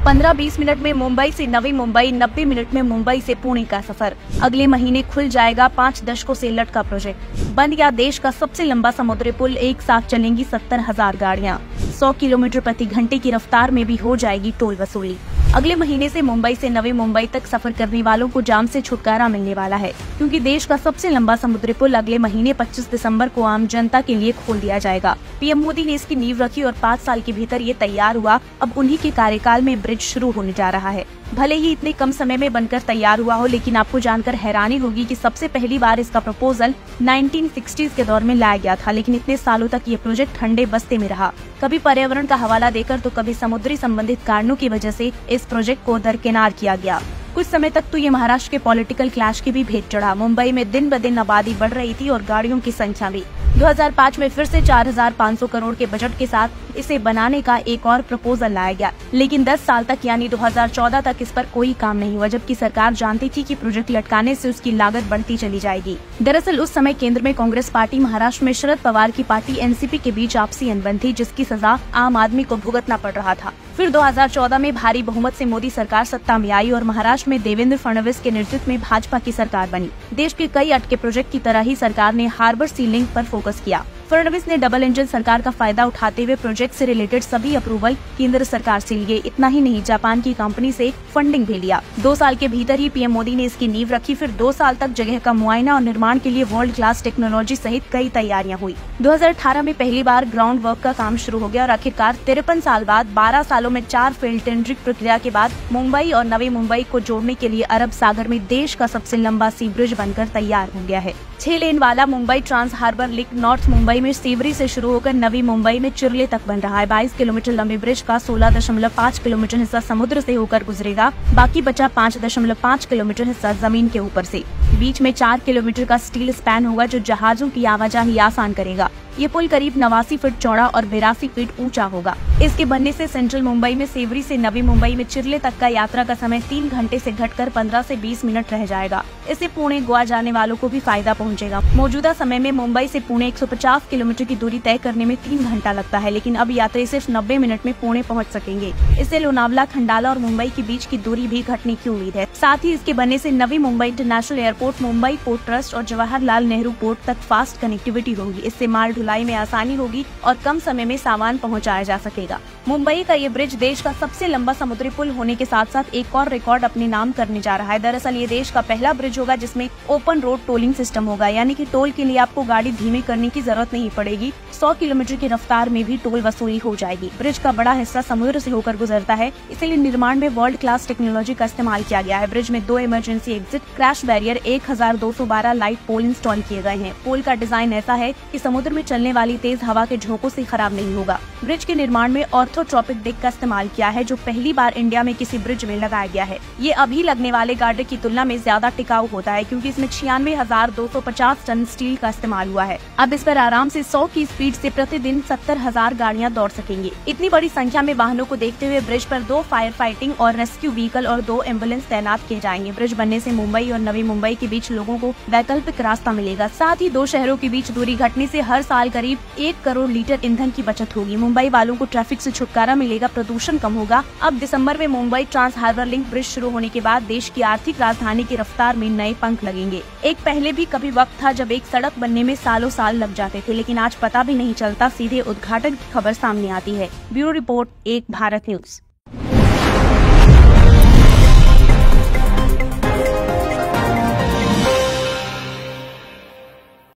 15-20 minute में मुंबई से Navi Mumbai, 90 minute में मुंबई से पुणे का सफर। अगले महीने खुल जाएगा 5 दशकों से लटका प्रोजेक्ट। बन गया देश का सबसे लंबा समुद्री पुल, एक साथ चलेंगी 70,000 गाड़ियाँ। 100 किलोमीटर प्रति घंटे की रफ्तार में भी हो जाएगी टोल वसूली। अगले महीने से मुंबई से नवी मुंबई तक सफर करने वालों को जाम से छुटकारा मिलने वाला है, क्योंकि देश का सबसे लंबा समुद्री पुल अगले महीने 25 दिसंबर को आम जनता के लिए खोल दिया जाएगा। पीएम मोदी ने इसकी नींव रखी और 5 साल के भीतर ये तैयार हुआ। अब उन्हीं के कार्यकाल में ब्रिज शुरू होने जा रहा है। भले ही इतने कम समय में बनकर तैयार हुआ हो, लेकिन आपको जानकर हैरानी होगी कि सबसे पहली बार इसका प्रपोजल 1960s के दौर में लाया गया था, लेकिन इतने सालों तक ये प्रोजेक्ट ठंडे बस्ते में रहा। कभी पर्यावरण का हवाला देकर तो कभी समुद्री संबंधित कारणों की वजह से इस प्रोजेक्ट को दरकिनार किया गया। कुछ समय तक तो ये महाराष्ट्र के पॉलिटिकल क्लैश की भी भेंट चढ़ा। मुंबई में दिन ब दिन आबादी बढ़ रही थी और गाड़ियों की संख्या भी। 2005 में फिर से 4,500 करोड़ के बजट के साथ इसे बनाने का एक और प्रपोजल लाया गया, लेकिन 10 साल तक यानी 2014 तक इस पर कोई काम नहीं हुआ, जबकि सरकार जानती थी कि प्रोजेक्ट लटकाने से उसकी लागत बढ़ती चली जाएगी। दरअसल उस समय केंद्र में कांग्रेस पार्टी, महाराष्ट्र में शरद पवार की पार्टी एनसीपी के बीच आपसी अनबन थी, जिसकी सजा आम आदमी को भुगतना पड़ रहा था। फिर 2014 में भारी बहुमत से मोदी सरकार सत्ता में आई और महाराष्ट्र में देवेंद्र फडणवीस के नेतृत्व में भाजपा की सरकार बनी। देश के कई अटके प्रोजेक्ट की तरह ही सरकार ने हार्बर सी लिंक पर फोकस किया। फडणवीस ने डबल इंजन सरकार का फायदा उठाते हुए प्रोजेक्ट से रिलेटेड सभी अप्रूवल केंद्र सरकार से लिए। इतना ही नहीं, जापान की कंपनी से फंडिंग भी लिया। 2 साल के भीतर ही पीएम मोदी ने इसकी नींव रखी। फिर 2 साल तक जगह का मुआयना और निर्माण के लिए वर्ल्ड क्लास टेक्नोलॉजी सहित कई तैयारियां हुई। 2018 में पहली बार ग्राउंड वर्क का काम शुरू हो गया और आखिरकार 53 साल बाद 12 सालों में 4 फेज टेंडरिंग प्रक्रिया के बाद मुंबई और नवी मुंबई को जोड़ने के लिए अरब सागर में देश का सबसे लंबा सी ब्रिज बनकर तैयार हो गया है। 6 लेन वाला Mumbai trans harbour link north Mumbai में सेवरी से शुरू होकर नवी मुंबई में चिरले तक बन रहा है। 22 किलोमीटर लंबे ब्रिज का 16.5 किलोमीटर हिस्सा समुद्र से होकर गुजरेगा, बाकी बचा 5.5 किलोमीटर हिस्सा जमीन के ऊपर से। बीच में 4 किलोमीटर का स्टील स्पैन होगा, जो जहाजों की आवाजाही आसान करेगा। ये पुल करीब 89 फीट चौड़ा और 82 फीट ऊंचा होगा। इसके बनने से सेंट्रल मुंबई में सेवरी से नवी मुंबई में चिरले तक का यात्रा का समय 3 घंटे से घटकर 15 से 20 मिनट रह जाएगा। इससे पुणे गोवा जाने वालों को भी फायदा पहुंचेगा। मौजूदा समय में मुंबई से पुणे 150 किलोमीटर की दूरी तय करने में 3 घंटा लगता है, लेकिन अब यात्री सिर्फ 90 मिनट में पुणे पहुँच सकेंगे। इससे लोनावला, खंडाला और मुंबई के बीच की दूरी भी घटने की उम्मीद है। साथ ही इसके बनने से Navi Mumbai international airport, Mumbai port trust और जवाहरलाल नेहरू पोर्ट तक फास्ट कनेक्टिविटी होगी। इससे माल ढुलाई में आसानी होगी और कम समय में सामान पहुंचाया जा सकेगा। मुंबई का ये ब्रिज देश का सबसे लंबा समुद्री पुल होने के साथ साथ एक और रिकॉर्ड अपने नाम करने जा रहा है। दरअसल ये देश का पहला ब्रिज होगा जिसमें ओपन रोड टोलिंग सिस्टम होगा, यानी कि टोल के लिए आपको गाड़ी धीमी करने की जरूरत नहीं पड़ेगी। 100 किलोमीटर की रफ्तार में भी टोल वसूली हो जाएगी। ब्रिज का बड़ा हिस्सा समुद्र से होकर गुजरता है, इसलिए निर्माण में वर्ल्ड क्लास टेक्नोलॉजी का इस्तेमाल किया गया है। ब्रिज में 2 emergency exit, crash barrier, 1212 light pole install किए गए हैं। पोल का डिजाइन ऐसा है कि समुद्र में चलने वाली तेज हवा के झोंकों से खराब नहीं होगा। ब्रिज के निर्माण में ऑर्थोट्रॉपिक डेक का इस्तेमाल किया है, जो पहली बार इंडिया में किसी ब्रिज में लगाया गया है। ये अभी लगने वाले गार्डर की तुलना में ज्यादा टिकाऊ होता है, क्योंकि इसमें 96,250 टन स्टील का इस्तेमाल हुआ है। अब इस पर आराम से 100 की स्पीड से प्रतिदिन 70,000 गाड़ियां दौड़ सकेंगी। इतनी बड़ी संख्या में वाहनों को देखते हुए ब्रिज पर 2 फायर फाइटिंग और रेस्क्यू व्हीकल और 2 एम्बुलेंस तैनात किए जाएंगे। ब्रिज बनने से मुंबई और नवी मुंबई के बीच लोगों को वैकल्पिक रास्ता मिलेगा। साथ ही 2 शहरों के बीच दूरी घटने से हर साल करीब 1 करोड़ लीटर ईंधन की बचत होगी। मुंबई वालों को ट्रैफिक से छुटकारा मिलेगा, प्रदूषण कम होगा। अब दिसंबर में Mumbai trans harbour link bridge शुरू होने के बाद देश की आर्थिक राजधानी की रफ्तार में नए पंख लगेंगे। एक पहले भी कभी वक्त था जब एक सड़क बनने में सालों साल लग जाते थे, लेकिन आज पता भी नहीं चलता, सीधे उद्घाटन की खबर सामने आती है। ब्यूरो रिपोर्ट, एक भारत न्यूज।